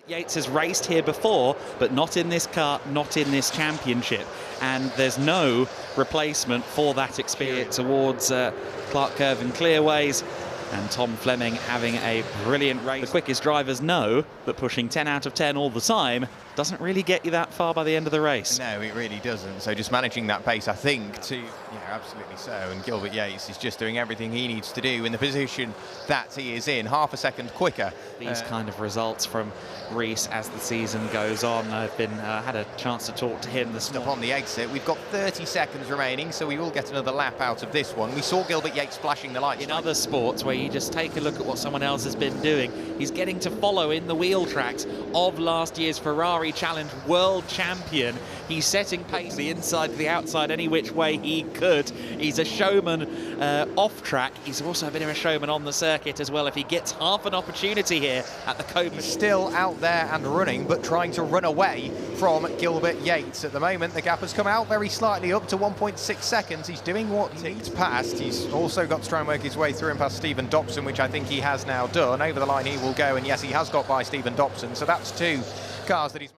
Yates has raced here before, but not in this car, not in this championship. And there's no replacement for that experience towards Clark Curve and Clearways. And Tom Fleming having a brilliant race. The quickest drivers know that pushing 10 out of 10 all the time doesn't really get you that far by the end of the race. No, it really doesn't. So just managing that pace, I think, to, absolutely so. And Gilbert Yates is just doing everything he needs to do in the position that he is in, half a second quicker. These kind of results from Rees as the season goes on. I've been had a chance to talk to him this morning. On the exit, we've got 30 seconds remaining, so we will get another lap out of this one. We saw Gilbert Yates flashing the lights. In other sports where you just take a look at what someone else has been doing, he's getting to follow in the wheel tracks of last year's Ferrari Challenge world champion. He's setting pace the inside to the outside any which way he could. He's a showman off track. He's also a bit of a showman on the circuit as well. If he gets half an opportunity here at the Copenhagen. He's still out there and running, but trying to run away from Gilbert Yates. At the moment, the gap has come out very slightly up to 1.6 seconds. He's doing what he needs past. He's also got to try and work his way through and past Stephen Dobson, which I think he has now done. Over the line he will go, and yes, he has got by Stephen Dobson. So that's two cars that he's